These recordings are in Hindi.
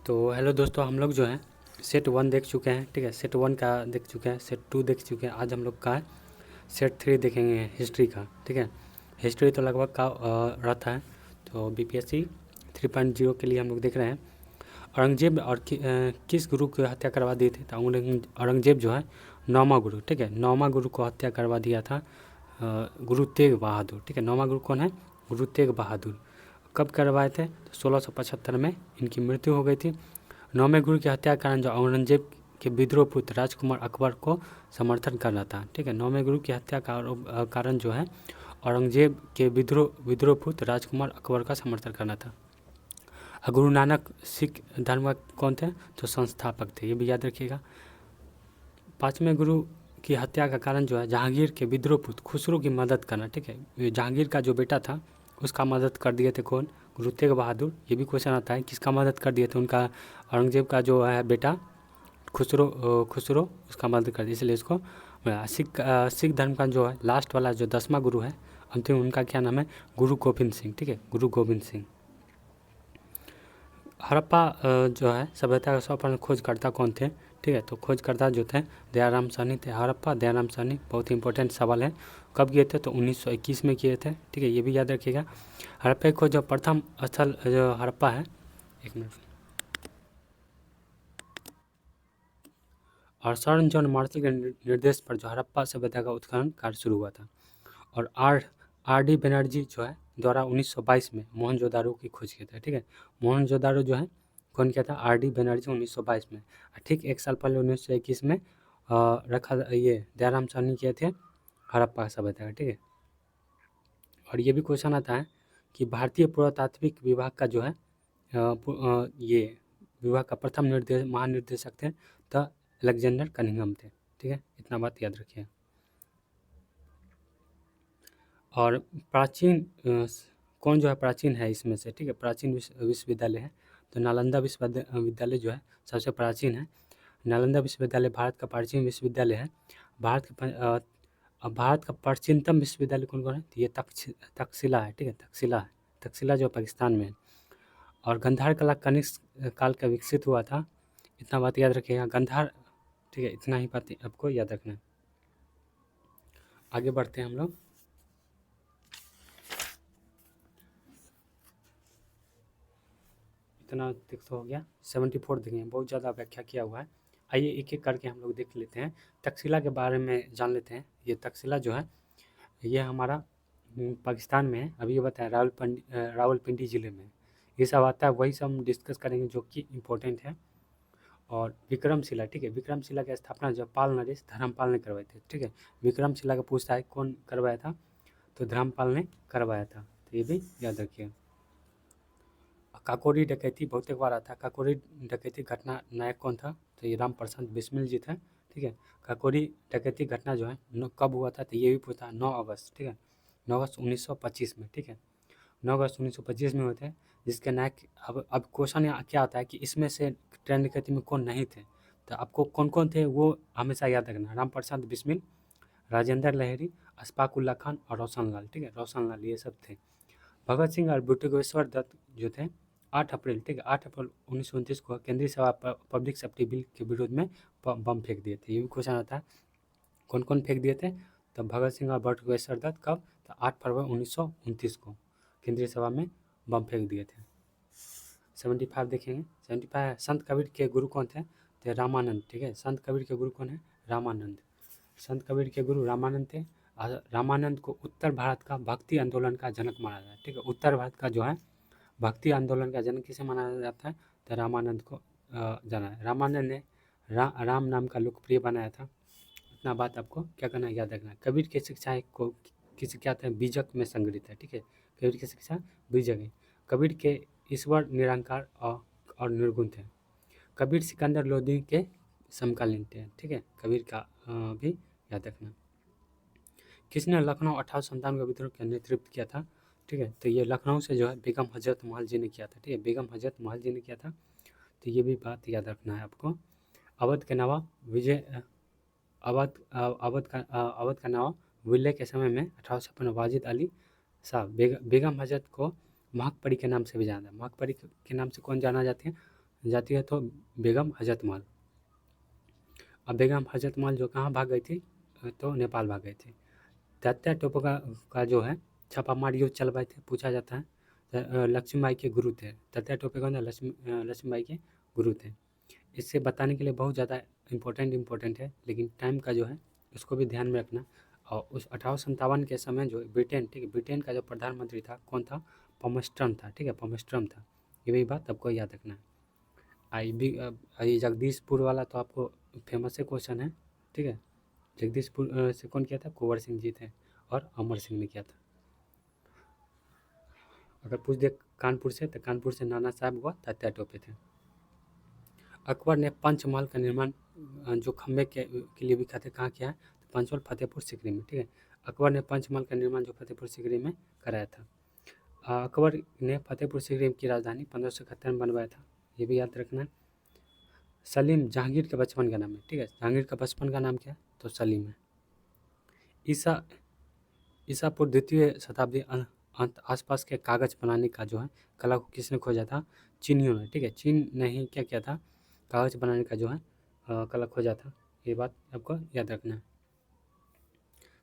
तो हेलो दोस्तों, हम लोग जो है सेट 1 देख चुके हैं। ठीक है, सेट 1 का देख चुके हैं, सेट 2 देख चुके हैं। आज हम लोग का सेट 3 देखेंगे हिस्ट्री का। ठीक है, हिस्ट्री तो लगभग का रहता है। तो बीपीएससी 3.0 के लिए हम लोग देख रहे हैं। औरंगजेब और किस गुरु की हत्या करवा दी थी? तो औरंगजेब जो है 9वां गुरु, ठीक है, 9वां गुरु को हत्या करवा दिया था गुरु तेग बहादुर। ठीक है, 9वां गुरु कौन है? गुरु तेग बहादुर। कब करवाए थे? तो 1675 में इनकी मृत्यु हो गई थी। 9वें गुरु की हत्या का कारण जो औरंगजेब के विद्रोह पुत्र राजकुमार अकबर को समर्थन करना था। ठीक है, 9वें गुरु की हत्या का कारण जो है औरंगजेब के विद्रोह पुत्र राजकुमार अकबर का समर्थन करना था। गुरु नानक सिख धर्म का कौन थे? तो संस्थापक थे, ये भी याद रखिएगा। 5वें गुरु की हत्या का कारण जो है जहांगीर के विद्रोह पुत्र खुसरो की मदद करना। ठीक है, ये जहांगीर का जो बेटा था उसका मदद कर दिए थे कौन? गुरु तेग बहादुर। ये भी क्वेश्चन आता है किसका मदद कर दिए थे? उनका औरंगजेब का जो है बेटा खुसरो उसका मदद कर दिया, इसलिए इसको सिख धर्म का जो है लास्ट वाला जो 10वां गुरु है अंतिम, उनका क्या नाम है? गुरु गोविंद सिंह। ठीक है, गुरु गोविंद सिंह। हड़प्पा जो है सभ्यता का सर्वप्रथम खोजकर्ता कौन थे? ठीक है, तो खोजकर्ता जो थे दयाराम साहनी थे। हड़प्पा दयाराम साहनी, बहुत ही इंपॉर्टेंट सवाल है। कब किए थे? तो 1921 में किए थे। ठीक है, ये भी याद रखिएगा। हड़प्पा की खोज जो प्रथम स्थल जो हड़प्पा है, एक मिनट, और सर जॉन मार्शल के निर्देश पर जो हड़प्पा सभ्यता का उत्खनन कार्य शुरू हुआ था। और आर डी बनर्जी जो है द्वारा 1922 में मोहनजोदारो की खोज किया था। ठीक है, मोहनजोदारो जो है कौन किया था? आर डी बनर्जी 1922 में। ठीक एक साल पहले 1921 में ये दयाराम साहनी किए थे हड़प्पा सभ्यता का। ठीक है, और ये भी क्वेश्चन आता है कि भारतीय पुरातात्विक विभाग का जो है ये विभाग का प्रथम महानिर्देशक थे द अलेक्जेंडर कनिंघम थे। ठीक है, इतना बात याद रखिए। और प्राचीन कौन जो है प्राचीन है इसमें से? ठीक है, प्राचीन विश्वविद्यालय है तो नालंदा विश्वविद्यालय जो है सबसे प्राचीन है। नालंदा विश्वविद्यालय भारत का प्राचीन विश्वविद्यालय है। भारत का प्राचीनतम विश्वविद्यालय कौन कौन है? तो ये तक्षशिला है। ठीक है, तक्षशिला है, तक्षशिला जो पाकिस्तान में है। और गंधार कला कनिष्क काल का विकसित हुआ था, इतना बात याद रखिएगा। गंधार, ठीक है, इतना ही बात आपको याद रखना है। आगे बढ़ते हैं हम लोग। इतना देख तो हो गया, 74 देखेंगे, बहुत ज़्यादा व्याख्या किया हुआ है। आइए एक एक करके हम लोग देख लेते हैं, तक्षशिला के बारे में जान लेते हैं। ये तक्षशिला जो है ये हमारा पाकिस्तान में है। अभी ये बताया रावलपिंडी ज़िले में ये सब आता है, वही सब हम डिस्कस करेंगे जो कि इम्पोर्टेंट है। और विक्रमशिला, ठीक है, विक्रमशिला की स्थापना जब पाल नरेश धर्मपाल ने करवाए थे। ठीक है, विक्रमशिला का पूछता है कौन करवाया था? तो धर्मपाल ने करवाया था, तो ये भी याद रखिए। काकोरी डकैती बहुत एक बार आता है। काकोरी डकैती घटना नायक कौन था? तो ये राम प्रसाद बिस्मिल जी थे। ठीक है, काकोरी डकैती घटना जो है कब हुआ था? तो ये भी पूछता है 9 अगस्त। ठीक है, 9 अगस्त 1925 में। ठीक है, 9 अगस्त 1925 में हुए थे, जिसके नायक अब क्वेश्चन यहाँ क्या आता है कि इसमें से ट्रेन डकैती में कौन नहीं थे? तो आपको कौन कौन थे वो हमेशा याद रखना। राम प्रसाद बिस्मिल, राजेंद्र लहरी, अशफाक उल्ला खान और रोशन लाल। ठीक है, रोशन लाल ये सब थे। भगत सिंह और बटुकेश्वर दत्त जो थे 8 अप्रैल, ठीक है, 8 अप्रैल 1929 को केंद्रीय सभा पब्लिक सेफ्टी बिल के विरोध में बम फेंक दिए थे। ये भी क्वेश्चन आता है कौन कौन फेंक दिए थे? तो भगत सिंह और बटुकेश्वर दत्त कब? तो 8 फरवरी 1929 को केंद्रीय सभा में बम फेंक दिए थे। 75 देखेंगे। 75 संत कबीर के गुरु कौन थे? तो रामानंद। ठीक है, संत कबीर के गुरु कौन है? रामानंद। संत कबीर के गुरु रामानंद थे। रामानंद को उत्तर भारत का भक्ति आंदोलन का जनक माना जाता है। ठीक है, उत्तर भारत का जो है भक्ति आंदोलन का जनक किसे माना जाता है? तो रामानंद को जाना है। रामानंद ने राम नाम का लोकप्रिय बनाया था। इतना बात आपको क्या करना है? याद रखना है। कबीर की शिक्षाएं को किसे क्या हैं? बीजक में संग्रहित है। ठीक है, कबीर की शिक्षा बीजक है। कबीर के ईश्वर निरंकार और निर्गुण थे। कबीर सिकंदर लोदी के समकालीन थे। ठीक है, कबीर का भी याद रखना। किसने लखनऊ 1857 का विद्रोह का नेतृत्व किया था? ठीक है, तो ये लखनऊ से जो है बेगम हजरत महल जी ने किया था। ठीक है, बेगम हजरत महल जी ने किया था, तो ये भी बात याद रखना है आपको। अवध के नवाब विजय अवध का नवाब विलय के समय में 1856 वाजिद अली साहब बेगम हजरत को महकपरी के नाम से भी जाना है। महकपरी के नाम से कौन जाना जाते हैं? जाती है तो बेगम हजरत महल। अब बेगम हजरत महल जो कहाँ भाग गई थी, तो नेपाल भाग गई थी। तात्या टोपे का जो है छापामार युद्ध चलवाए थे, पूछा जाता है। लक्ष्मीबाई के गुरु थे तात्या टोपे, कौन है, लक्ष्मीबाई के गुरु थे। इससे बताने के लिए बहुत ज़्यादा इम्पोर्टेंट है, लेकिन टाइम का जो है उसको भी ध्यान में रखना। और उस 1857 के समय जो ब्रिटेन, ठीक है, ब्रिटेन का जो प्रधानमंत्री था कौन था, पॉमस्ट्रम था, ठीक है, पॉमस्ट्रम था। ये भी बात आपको याद रखना है। आई भी ये जगदीशपुर वाला तो आपको फेमस है क्वेश्चन है, ठीक है। जगदीशपुर से कौन किया था, कुंवर सिंह जी थे और अमर सिंह ने किया था। अगर पूछ दे कानपुर से, तो कानपुर से नाना साहब व तात्या टोपे थे। अकबर ने पंचमहल का निर्माण जो खम्भे के लिए विख्यात है, कहाँ किया है, तो पंचमहल फतेहपुर सीकरी में, ठीक है। अकबर ने पंचमहल का निर्माण जो फतेहपुर सीकरी में कराया था। अकबर ने फतेहपुर सीकरी की राजधानी 1571 में बनवाया था, ये भी याद रखना है। सलीम जहांगीर के बचपन का नाम है, ठीक है, जहांगीर का बचपन का नाम क्या है, तो सलीम है। ईसा ईसा पूर्व द्वितीय शताब्दी अंत आसपास के कागज़ बनाने का जो है कला को किसने खोजा था, चीनियों ने, ठीक है। चीन ने ही क्या किया था, कागज़ बनाने का जो है कला खोजा था। ये बात आपको याद रखना है।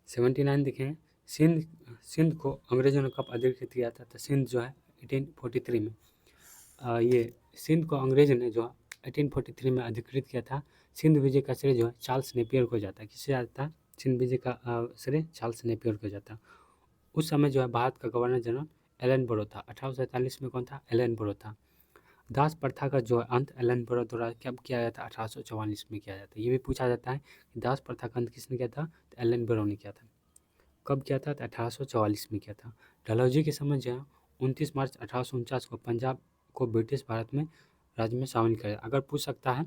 79 देखेंगे, सिंध सिंध को अंग्रेजों ने कब अधिकृत किया था, तो सिंध जो है 1843 में। ये सिंध को अंग्रेज ने जो है 1843 में अधिकृत किया था। सिंध विजय का श्रेय जो है चार्ल्स नेपियर को जाता है। किससे जाता है, सिंध विजय का श्रेय चार्ल्स नेपियर को जाता है। उस समय जो है भारत का गवर्नर जनरल एलन बोरो था। 1847 में कौन था, एलन बोरो था। दास प्रथा का जो अंत एलन बोरो द्वारा कब किया गया था, 1844 में किया जाता है। ये भी पूछा जाता है कि दास प्रथा का अंत किसने किया था, तो एलन बोरो ने किया था। कब किया था, तो 1844 में किया था। डलहौजी के समय जो है 29 मार्च 1849 को पंजाब को ब्रिटिश भारत में राज्य में शामिल किया। अगर पूछ सकता है,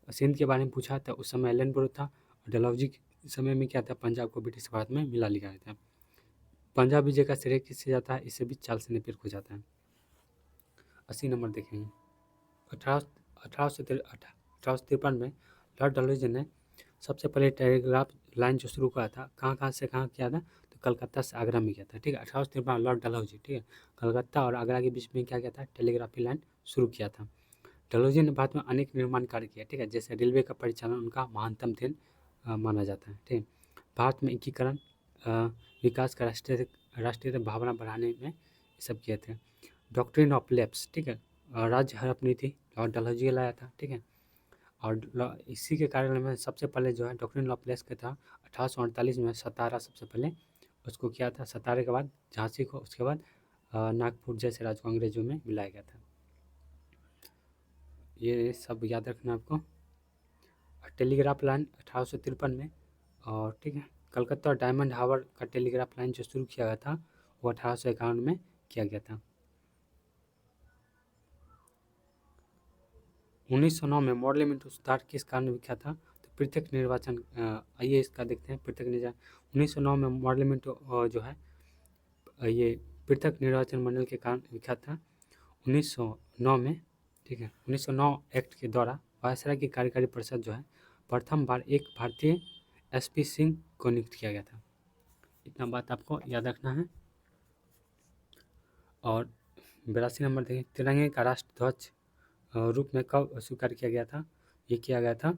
सिंध के बारे में पूछा था, उस समय एलन बोरो था, और डलहौजी के समय में क्या था, पंजाब को ब्रिटिश भारत में मिला लिया गया था। पंजाब विजय का श्रेय किससे जाता है, इससे भी चार्ल्स नेपियर को जाता है। 80 नंबर देखेंगे। 1853 में लॉर्ड डलहौजी ने सबसे पहले टेलीग्राफ लाइन जो शुरू करा था, कहाँ से कहाँ किया था, तो कलकत्ता से आगरा में किया था, ठीक है। 1853 लॉर्ड डलहौजी, ठीक है, कलकत्ता और आगरा के बीच में क्या किया था, टेलीग्राफी लाइन शुरू किया था। डलहौजी ने बाद में अनेक निर्माण कार्य किया, ठीक है, जैसे रेलवे का परिचालन उनका महानतम दिन माना जाता है, ठीक है। भारत में एकीकरण, विकास का राष्ट्रीय भावना बढ़ाने में ये सब किए थे। डॉक्ट्रिन ऑफ लैप्स, ठीक है, राज्य हड़प नीति लॉर्ड डलहौजी लाया था, ठीक है। और इसी के कारण में सबसे पहले जो है डॉक्ट्रिन ऑफ लैप्स का था 1848 में सतारा सबसे पहले उसको किया था। सतारे के बाद झांसी को, उसके बाद नागपुर जैसे राज्य को अंग्रेजों में मिलाया गया था। ये सब याद रखना आपको। टेलीग्राफ लाइन 1853 में, और ठीक है, कलकत्ता और डायमंड हार्बर का टेलीग्राफ लाइन जो शुरू किया गया था वो 1851 में किया गया था। 1909 में मॉडल में सुधार किस कारण विख्यात था, तो पृथक निर्वाचन। आइए इसका देखते हैं, पृथक निर्वाचन 1909 में मॉडल जो है ये पृथक निर्वाचन मंडल के कारण विख्यात था। 1909 में, ठीक है, 1909 एक्ट के द्वारा वायसराय की कार्यकारी परिषद जो है प्रथम बार एक भारतीय एसपी सिंह को नियुक्त किया गया था। इतना बात आपको याद रखना है। और 82 नंबर देखें, तिरंगे का राष्ट्र ध्वज रूप में कब स्वीकार किया गया था, ये किया गया था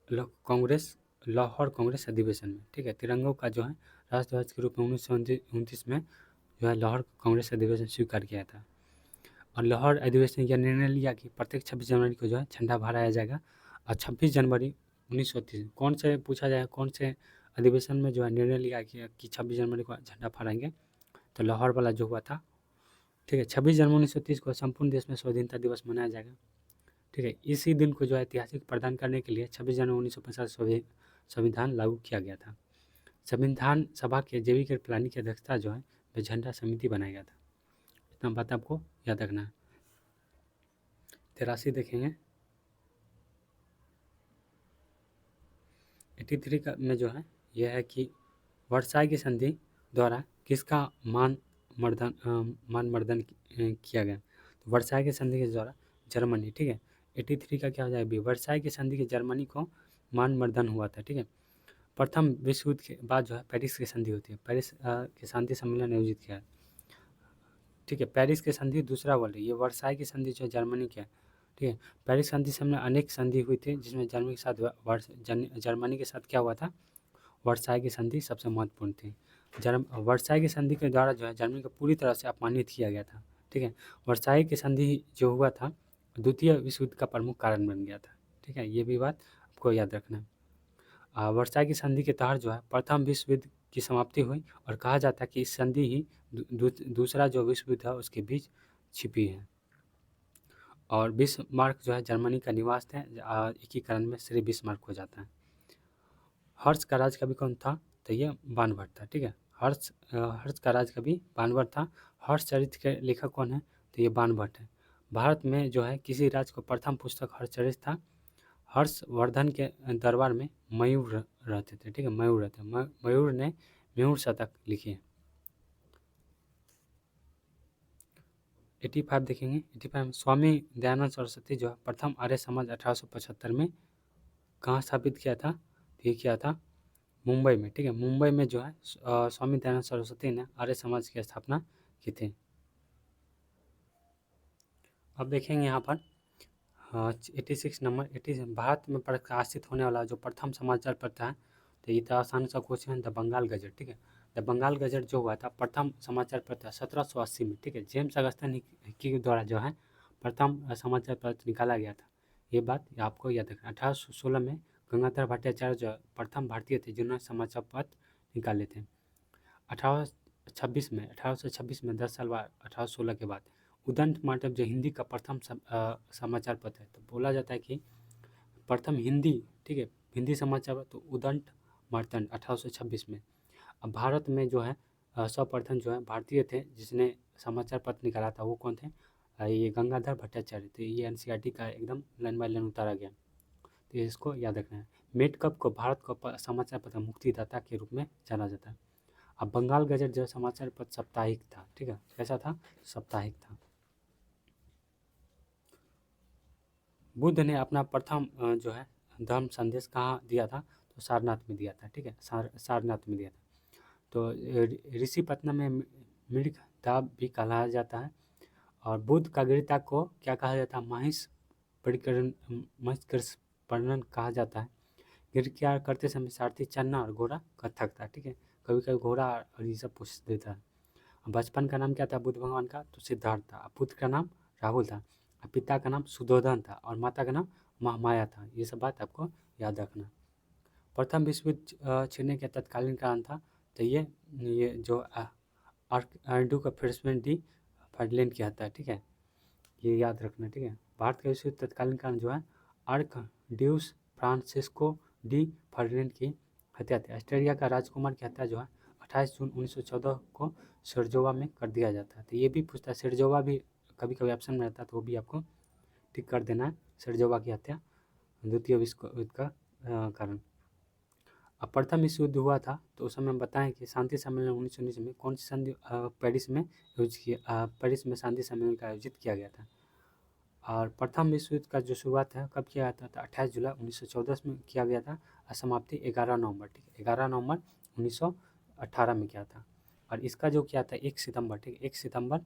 लाहौर कांग्रेस अधिवेशन में, ठीक है। तिरंगों का जो है राष्ट्र ध्वज के रूप में 1929 में जो है लाहौर कांग्रेस अधिवेशन स्वीकार किया था। और लाहौर अधिवेशन यह निर्णय लिया कि प्रत्येक 26 जनवरी को जो है झंडा फहराया जाएगा। और 26 जनवरी 1930 कौन से पूछा जाएगा, कौन से अधिवेशन में जो है निर्णय लिया कि 26 जनवरी को झंडा फहराएंगे, तो लाहौर वाला जो हुआ था, ठीक है। 26 जनवरी 1930 को संपूर्ण देश में स्वाधीनता दिवस मनाया जाएगा, ठीक है। इसी दिन को जो है ऐतिहासिक प्रदान करने के लिए 26 जनवरी 1950 संविधान लागू किया गया था। संविधान सभा के जेवी के प्लानिंग की अध्यक्षता जो है वह झंडा समिति बनाया गया था। इतना बात आपको याद रखना है। 83 देखेंगे, 83 में जो है यह है कि वर्साई की संधि द्वारा किसका मान मर्दन किया गया, तो वर्साई की संधि के द्वारा जर्मनी, ठीक है। 83 का क्या हो जाएगा, वर्साई की संधि के जर्मनी को मान मर्दन हुआ था, ठीक है। प्रथम विश्व युद्ध के बाद जो है पेरिस की संधि होती है, पेरिस की शांति सम्मेलन आयोजित किया, ठीक है। पेरिस की संधि दूसरा वर्ल्ड, ये वर्साई की संधि जो है जर्मनी की है, ठीक है। पेरिस संधि से अनेक संधि हुई थी, जिसमें जर्मनी के साथ जर्मनी के साथ क्या हुआ था, वर्साई की संधि सबसे महत्वपूर्ण थी। वर्साई की संधि के द्वारा जो है जर्मनी को पूरी तरह से अपमानित किया गया था। ठीक है। वर्साई की संधि जो हुआ था द्वितीय विश्व युद्ध का प्रमुख कारण बन गया था। ठीक है, ये भी बात आपको याद रखना है। वर्साई की संधि के तहत जो है प्रथम विश्व युद्ध की समाप्ति हुई, और कहा जाता है कि इस संधि ही दूसरा जो विश्व युद्ध है उसके बीच छिपी है। और बिस्मार्क जो है जर्मनी का निवास थे। एकीकरण में श्री बिस्मार्क हो जाता है। हर्ष का राज कवि कौन था, तो ये बाणभट्ट था। ठीक है, हर्ष का राज कवि बाणभट्ट था। हर्ष चरित्र के लेखक कौन है, तो ये बाणभट्ट है। भारत में जो है किसी राज को प्रथम पुस्तक हर्षचरित था। हर्षवर्धन के दरबार में मयूर रहते थे। ठीक है, मयूर रहते, मयूर ने मयूर शतक लिखी है। 85 देखेंगे। 85 में स्वामी दयानंद सरस्वती जो है प्रथम आर्य समाज 1875 में कहाँ स्थापित किया था, तो ये किया था मुंबई में। ठीक है, मुंबई में जो है स्वामी दयानंद सरस्वती ने आर्य समाज की स्थापना की थी। अब देखेंगे यहाँ पर 86 नंबर 86 भारत में प्रकाशित होने वाला जो प्रथम समाचार पत्र है, तो ये तो आसान सा क्वेश्चन है, द बंगाल गजट। ठीक है, द बंगाल गजट जो हुआ था प्रथम समाचार पत्र 1780 में। ठीक है, जेम्स अगस्टन के द्वारा जो है प्रथम समाचार पत्र निकाला गया था। ये बात आपको याद रखना। 1816 में गंगाधर भट्टाचार्य जो प्रथम भारतीय थे जिन्होंने समाचार पत्र निकाले थे। 1826 में 10 साल बाद 1816 के बाद उदंत मार्तब जो हिंदी का प्रथम समाचार पत्र है, तो बोला जाता है कि प्रथम हिंदी, ठीक है, हिंदी समाचार पत्र तो उदंत मार्तंड 1826 में। अब भारत में जो है सर्वप्रथम जो है भारतीय थे जिसने समाचार पत्र निकाला था, वो कौन थे, ये गंगाधर भट्टाचार्य थे। ये एनसीईआरटी का एकदम लाइन बाय लाइन उतारा गया, तो इसको याद रखना है। मेडकप को भारत का समाचार पत्र मुक्तिदाता के रूप में जाना जाता है। अब बंगाल गजट जो समाचार पत्र साप्ताहिक था। ठीक है, कैसा था, साप्ताहिक था। बुद्ध ने अपना प्रथम जो है धर्म संदेश कहाँ दिया था, तो सारनाथ में दिया था। ठीक है, सारनाथ में दिया था। तो ऋषि पत्तनम में मृग दाब भी कहा जाता है। और बुद्ध का गीता को क्या कहा जाता है, महिष्कर्ष वर्णन कहा जाता है। गिरफ्तार करते समय सारथी चन्ना और घोड़ा कत्थक था। ठीक है, कभी कभी घोड़ा और ये सब पूछ देता है। बचपन का नाम क्या था बुद्ध भगवान का, तो सिद्धार्थ था। पुत्र का नाम राहुल था। पिता का नाम सुधोधन था और माता का नाम महामाया था। ये सब बात आपको याद रखना। प्रथम विश्व युद्ध छिड़ने का तत्कालीन कारण था, तो ये जो आर्डू का फ्रेशमेंट डी फर्डलैंड की हत्या। ठीक है, ये याद रखना। ठीक है, भारत का विश्व युद्ध तत्कालीन कारण जो है आर्क ड्यूस फ्रांसिस्को डी फर्डिनेंड की हत्या थी। ऑस्ट्रेलिया का राजकुमार की हत्या जो है 28 जून 1914 को सिरजोवा में कर दिया जाता है। तो ये भी पूछता है, सिरजोवा भी कभी कभी ऑप्शन में रहता है, तो वो भी आपको टिक कर देना है। सिरजोवा की हत्या द्वितीय विश्व युद्ध का कारण। अब प्रथम विश्व युद्ध हुआ था, तो उस समय हम बताएं कि शांति सम्मेलन 1919 में कौन सी संधि पेरिस में पेरिस में शांति सम्मेलन का आयोजित किया गया था। और प्रथम विश्व युद्ध का जो शुरुआत है कब किया गया था, 28 जुलाई 1914 में किया गया था। और समाप्ति 11 नवंबर। ठीक है, 11 नवंबर 1918 में किया था। और इसका जो किया था 1 सितंबर, ठीक है, 1 सितंबर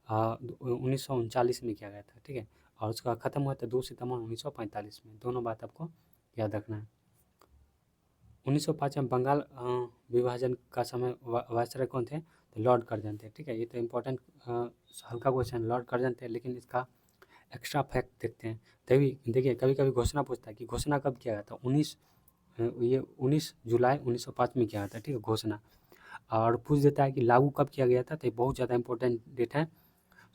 1939 में किया गया था। ठीक है, और उसका ख़त्म हुआ था 2 सितंबर 1945 में। दोनों बात आपको याद रखना है। 1905 में बंगाल विभाजन का समय वायसराय कौन थे, तो लॉर्ड कर्जन थे। ठीक है, ये तो इम्पोर्टेंट हल्का क्वेश्चन, लॉर्ड कर्जन थे, लेकिन इसका एक्स्ट्रा फैक्ट देखते हैं। तभी देखिए कभी कभी घोषणा पूछता है कि घोषणा कब किया गया था, 19 जुलाई 1905 में किया गया था। ठीक है, घोषणा। और पूछ देता है कि लागू कब किया गया था, तो ये बहुत ज़्यादा इंपॉर्टेंट डेट है,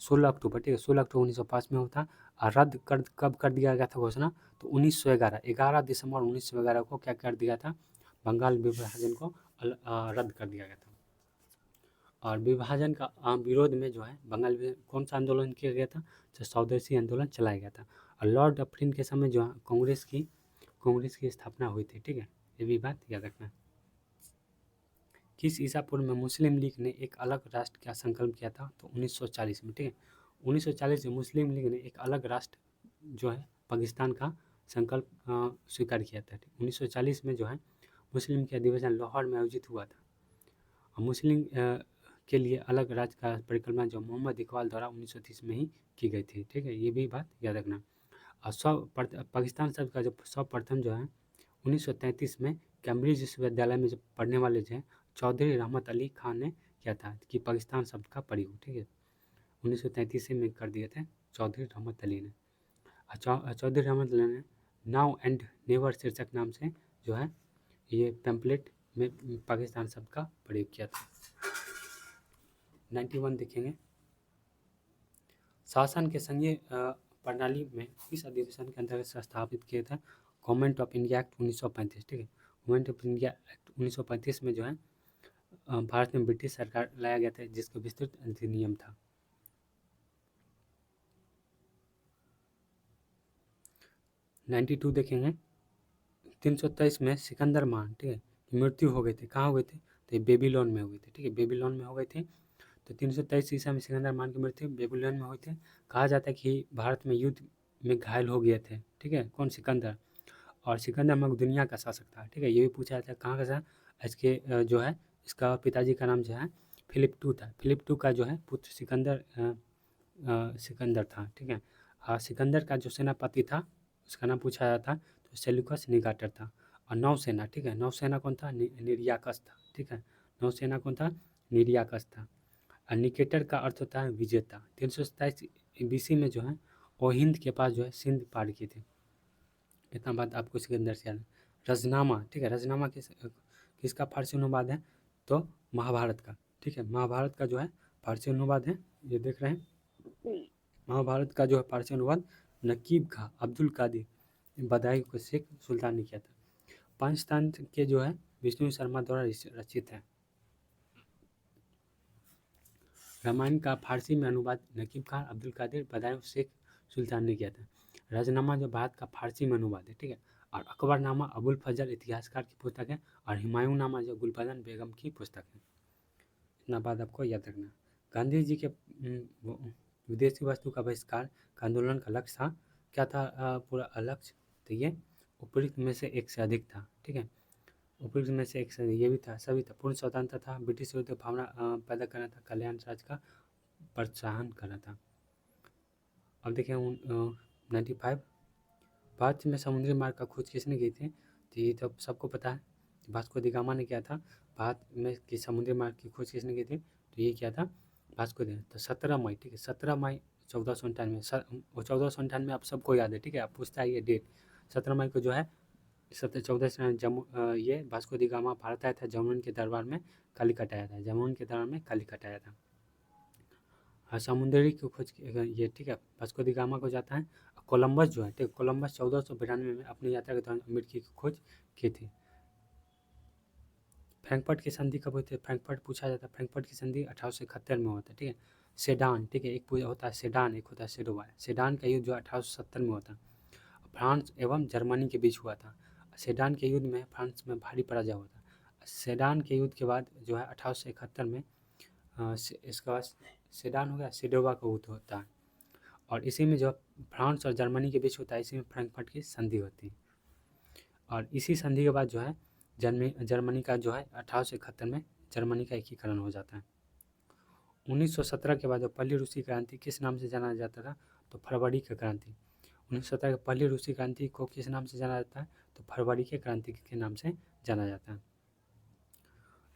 16 अक्टूबर। ठीक है, 16 अक्टूबर 1905 में होता। और रद्द कर कब कर दिया गया था घोषणा, तो 1911 11 दिसंबर 1911 को क्या कर दिया था, बंगाल विभाजन को रद्द कर दिया गया था। और विभाजन का विरोध में जो है बंगाल में कौन सा आंदोलन किया गया था, तो स्वदेशी आंदोलन चलाया गया था। और लॉर्ड डफरिन के समय जो है कांग्रेस की स्थापना हुई थी। ठीक है, ये भी बात याद रखना। किस ईसा पूर्व में मुस्लिम लीग ने एक अलग राष्ट्र का संकल्प किया था, तो 1940 में। ठीक है, 1940 में मुस्लिम लीग ने एक अलग राष्ट्र जो है पाकिस्तान का संकल्प स्वीकार किया था। 1940 में जो है मुस्लिम के अधिवेशन लाहौर में आयोजित हुआ था। और मुस्लिम के लिए अलग राज्य का परिकल्पना जो मोहम्मद इकबाल द्वारा 1930 में ही की गई थी। ठीक है, ये भी बात याद रखना। और पाकिस्तान शब्द का जो सर्वप्रथम जो है 1933 में कैम्ब्रिज विश्वविद्यालय में जो पढ़ने वाले जो हैं चौधरी रहमत अली खान ने किया था कि पाकिस्तान शब्द का प्रयोग, ठीक है, 1933 में कर दिए थे चौधरी रहमत अली ने। चौधरी रहमत अली ने नाउ एंड नेवर शीर्षक नाम से जो है ये पैम्पलेट में पाकिस्तान शब्द का प्रयोग किया था। 91 देखेंगे, शासन के संघीय प्रणाली में इस अधिवेशन के अंतर्गत स्थापित किए थे गवर्नमेंट ऑफ इंडिया एक्ट 1935, ठीक है, गवर्नमेंट ऑफ इंडिया एक्ट 1935 में जो है भारत में ब्रिटिश सरकार लाया गया था जिसका विस्तृत अधिनियम था। 92 देखेंगे, 323 में सिकंदर महान, ठीक है, की मृत्यु हो गई थी। कहाँ हो गई थी? तो ये बेबीलोन में हो गई थी, ठीक है, बेबीलोन में हो गई थी। तो 323 ईसा में सिकंदर महान की मृत्यु बेबीलोन में हुई थी। कहा जाता है कि भारत में युद्ध में घायल हो गए थे, ठीक है, कौन? सिकंदर। और सिकंदर मग दुनिया का शासक था, ठीक है, ये भी पूछा जाता है कहाँ का था। इसके जो है इसका पिताजी का नाम जो है फिलिप II था। फिलिप II का जो है पुत्र सिकंदर था, ठीक है। सिकंदर का जो सेनापति था उसका नाम पूछा जाता तो सेल्यूकस निगाटर था। और नौसेना, ठीक है, नौसेना कौन था? निर्याकस था, ठीक है, नौसेना कौन था? निर्याकस था। और निकेटर का अर्थ होता है विजेता। 327 BC में जो है वो हिंद के पास जो है सिंध पार की थी। इतना बात आपको इसके अंदर से याद है। रजनामा, ठीक है, रजनामा किसका फारसी अनुवाद है? तो महाभारत का, ठीक है, महाभारत का जो है फारसी अनुवाद है, ये देख रहे हैं। महाभारत का जो है फारसी अनुवाद नकीब खां अब्दुल कादिर बदायूं को शेख सुल्तान ने किया था। पंचतंत्र के जो है विष्णु शर्मा द्वारा रचित है। रामायण का फारसी में अनुवाद नकीब खां अब्दुल कादिर बदायूं शेख सुल्तान ने किया था। रजनामा जो भारत का फारसी में अनुवाद है, ठीक है, और अकबरनामा अबुल फजल इतिहासकार की पुस्तक है, और हुमायूं नामा जो गुलबदन बेगम की पुस्तक है। इतना बात आपको याद रखना। गांधी जी के विदेशी वस्तु का बहिष्कार का आंदोलन का लक्ष्य था, क्या था पूरा लक्ष्य? तो ये उपयुक्त में से एक से अधिक था, ठीक है, उपयुक्त में से एक से ये भी था, सभी था। पूर्ण स्वतंत्र था, ब्रिटिश विरुद्ध भावना पैदा करना था, कल्याण राज का प्रोत्साहन करना था। अब देखिए 95 भारत में समुद्री मार्ग का खोज किसने की थी? तो ये तो सबको पता है, वास्को दी गामा ने किया था। भारत में की समुद्री मार्ग की खोज किसने की थी? तो ये किया था वास्को दी। तो 17 मई, ठीक है, 17 मई 1498, 1498 आप सबको याद है, ठीक है, आप पूछता है ये डेट। 17 मई को जो है 14 जम्मू ये वास्को दी गामा भारत आया था, जमुन के दरबार में कालीकट आया था, जमुन के दरबार में कालीकट आया था। समुद्री की खोज ये, ठीक है, वास्को दी गामा को जाता है। कोलंबस जो है, ठीक, कोलंबस 1492 में अपनी यात्रा के दौरान अमेरिका की खोज की थी। फ्रैंकफर्ट की संधि कब हुई थी? फ्रैंकफर्ट पूछा जाता है। फ्रैंकफर्ट की संधि 1871 में होता है, ठीक है। सेडान, ठीक है, एक पूजा होता है सेडान, एक होता है सेडोवा। सेडान का युद्ध जो 1870 में होता है, फ्रांस एवं जर्मनी के बीच हुआ था। सेडान के युद्ध में फ्रांस में भारी पराजय हुआ था। सेडान के युद्ध के बाद जो है 1871 में इसके बाद सेडान हो गया, सेडोवा का युद्ध होता है, और इसी में जो फ्रांस और जर्मनी के बीच होता है, इसी में फ्रैंकफर्ट की संधि होती है। और इसी संधि के बाद जो है जर्मनी का जो है 1871 में जर्मनी का एकीकरण हो जाता है। 1917 के बाद जो पहली रूसी क्रांति किस नाम से जाना जाता था? तो फरवरी की क्रांति। 1917 की पहली रूसी क्रांति को किस नाम से जाना जाता है? तो फरवरी की क्रांति के नाम से जाना जाता है।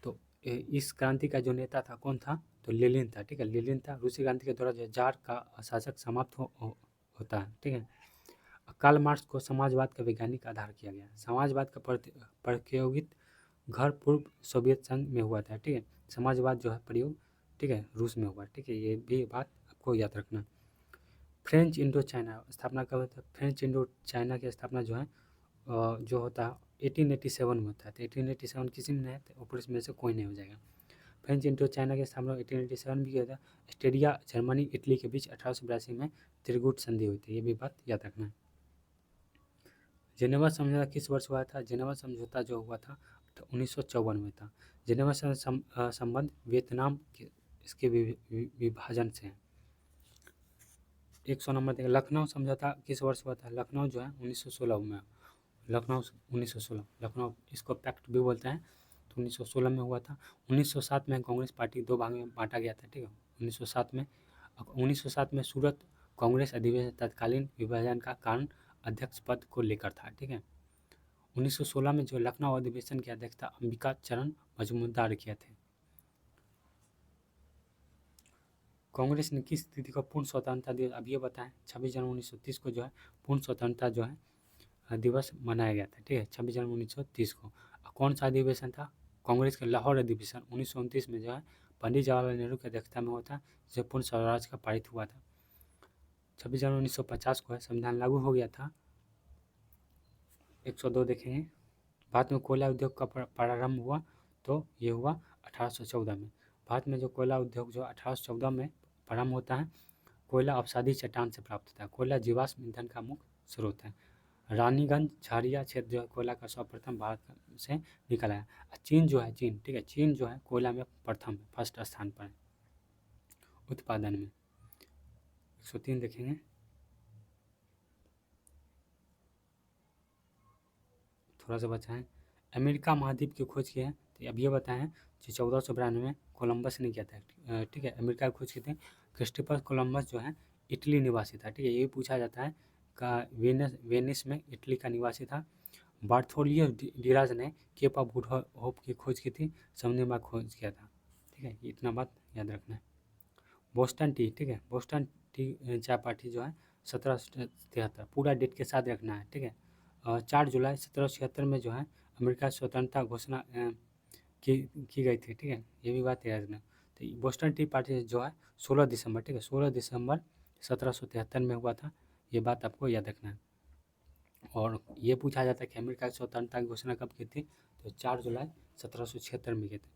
तो इस क्रांति का जो नेता था कौन था? तो लेनिन था, ठीक है, लेनिन था। रूसी क्रांति के दौरान जो जार का शासक समाप्त होता है, ठीक है। कार्ल मार्क्स को समाजवाद का वैज्ञानिक आधार किया गया। समाजवाद का प्रयोगित घर पूर्व सोवियत संघ में हुआ था, ठीक है, समाजवाद जो है प्रयोग, ठीक है, रूस में हुआ, ठीक है, ये भी बात आपको याद रखना। फ्रेंच इंडो चाइना स्थापना कब होता है? फ्रेंच इंडो चाइना की स्थापना जो है जो होता है 1887 में होता है। तो 1887 किसी में नहीं है, तो ऊपर में से कोई नहीं हो जाएगा। फ्रेंच इंडो चाइना की स्थापना 1887 में किया था। ऑस्ट्रेलिया, जर्मनी, इटली के बीच 1882 में त्रिगुट संधि हुई थी, ये भी बात याद रखना है। जेनेवा समझौता किस वर्ष हुआ था? जेनेवा समझौता जो हुआ था तो 1954 में था। जेनेवा संबंध वियतनाम के इसके विभाजन से है। 100 नंबर देखें। लखनऊ समझौता किस वर्ष हुआ था? लखनऊ जो है 1916 में। लखनऊ 1916, लखनऊ इसको पैक्ट भी बोलते हैं, तो 1916 में हुआ था। 1907 में कांग्रेस पार्टी दो भाग में बांटा गया था, ठीक है, 1907 में। 1907 में सूरत कांग्रेस अधिवेशन तत्कालीन विभाजन का कारण अध्यक्ष पद को लेकर था। ठीक है, 1916 में जो लखनऊ अधिवेशन की अध्यक्षता अंबिका चरण मजूमदार किए थे। कांग्रेस ने किस तिथि को पूर्ण स्वतंत्रता दिवस, अब ये बताएं, 26 जनवरी 1930 को जो है पूर्ण स्वतंत्रता जो है दिवस मनाया गया था। ठीक है, 26 जनवरी 1930 को। कौन सा अधिवेशन था? कांग्रेस के लाहौर अधिवेशन 1929 में जो है पंडित जवाहरलाल नेहरू की अध्यक्षता में होता, जिसे पूर्ण स्वराज का पारित हुआ था। 26 जनवरी 1950 को है संविधान लागू हो गया था। 102 देखेंगे, भारत में कोयला उद्योग का प्रारंभ हुआ, तो ये हुआ 1814 में। भारत में जो कोयला उद्योग जो 1814 में प्रारंभ होता है, कोयला अवसादी चट्टान से प्राप्त होता है। कोयला जीवाश्म ईंधन का मुख्य स्रोत है। रानीगंज झारिया क्षेत्र जो है कोयला का सर्वप्रथम भारत से निकल आया। चीन जो है, चीन, ठीक है, चीन जो है कोयला में प्रथम, फर्स्ट स्थान पर है उत्पादन में। 103 देखेंगे, थोड़ा सा बचा है। अमेरिका महाद्वीप की खोज की है, तो अब ये बताएं कि 1492 में कोलंबस ने किया था। ठीक है, अमेरिका की खोज की थी। क्रिस्टोफर कोलंबस जो है इटली निवासी था। ठीक है, ये भी पूछा जाता है का वेनिस में इटली का निवासी था। बार्थोलियो डिराज ने केप ऑफ गुड होप की खोज की थी, समुद्र में खोज किया था। ठीक है, इतना बात याद रखना है। बोस्टन टी, ठीक है, बोस्टन टी चाय पार्टी जो है 1773, पूरा डेट के साथ रखना है। ठीक है, 4 जुलाई 1776 में जो है अमेरिका स्वतंत्रता घोषणा की गई थी। ठीक है, ये भी बात याद रखना। तो बोस्टन टी पार्टी जो है 16 दिसंबर, ठीक है, 16 दिसंबर 1773 में हुआ था। ये बात आपको याद रखना है। और ये पूछा जाता है कि अमेरिका की स्वतंत्रता की घोषणा कब की थी, तो 4 जुलाई 1776 में की थी।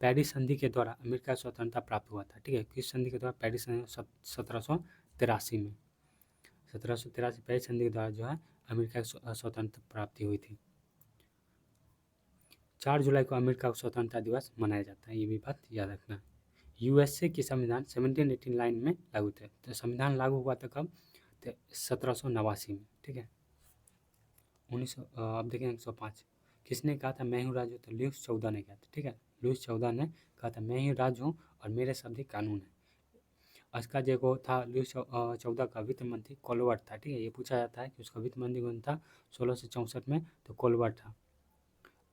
पेरिस संधि के द्वारा अमेरिका की स्वतंत्रता प्राप्त हुआ था। ठीक है, किस संधि के द्वारा? पेरिस संधि 1783 में, 1783 पेरिस संधि के द्वारा जो है अमेरिका की स्वतंत्रता प्राप्ति हुई थी। 4 जुलाई को अमेरिका का स्वतंत्रता दिवस मनाया जाता है, ये भी बात याद रखना। यूएसए की संविधान 1789 में लागू थे, तो संविधान लागू हुआ था कब? तो 1789 में। ठीक है, 1900, अब देखें 105, किसने कहा था मैं हूँ राजू? तो लुईस 14 ने कहा था। ठीक है, लुईस 14 ने कहा था मैं ही राज हूँ और मेरे शब्द ही कानून है। इसका जो था लुईस 14 का वित्त मंत्री कोलवर्ट था। ठीक है, ये पूछा जाता है कि उसका वित्त मंत्री कौन था 1664 में, तो कोलवर्ट था।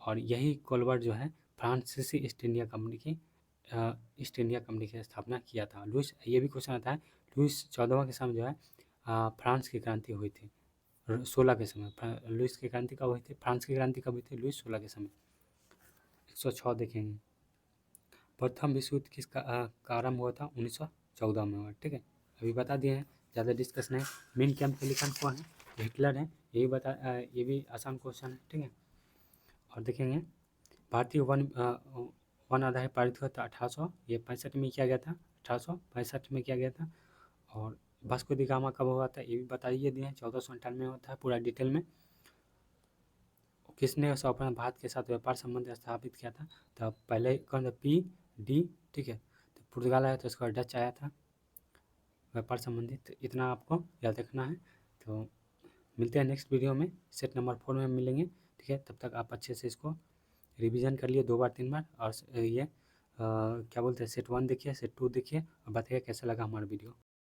और यही कोलवर्ट जो है फ्रांसीसी ईस्ट इंडिया कंपनी की स्थापना किया था। लुईस, ये भी क्वेश्चन आता है, लुईस 14वां के समय जो है फ्रांस की क्रांति हुई थी 16 के समय। लुईस की क्रांति कब हुई थी? फ्रांस की क्रांति कब हुई थी? लुईस 16 के समय। 106 देखेंगे, प्रथम विश्व युद्ध किसका आरंभ हुआ था? 1914 में हुआ। ठीक है, अभी बता दिए हैं, ज़्यादा डिस्कस नहीं। मेन कैंप के लेखन कौन है? हिटलर है, ये भी आसान क्वेश्चन है। ठीक है, और देखेंगे भारतीय वन आधारित पारित हुआ था 1865 में किया गया था, 1865 में किया गया था। और वास्को दी गामा कब हुआ था? ये भी बताइए दिए हैं, 1498 में होता है पूरा डिटेल में। किसने सर्वप्रथम भारत के साथ व्यापार संबंध स्थापित किया था? तो पहले कौन था? PD। ठीक है, तो पुर्तगाल आया था, उसके बाद डच आया था व्यापार संबंधित। इतना आपको याद रखना है। तो मिलते हैं नेक्स्ट वीडियो में, सेट नंबर 4 में मिलेंगे। ठीक है, तब तक आप अच्छे से इसको रिवीजन कर लिए 2 बार 3 बार। और ये क्या बोलते हैं, सेट 1 देखिए, सेट 2 देखिए, और बताइए कैसा लगा हमारा वीडियो।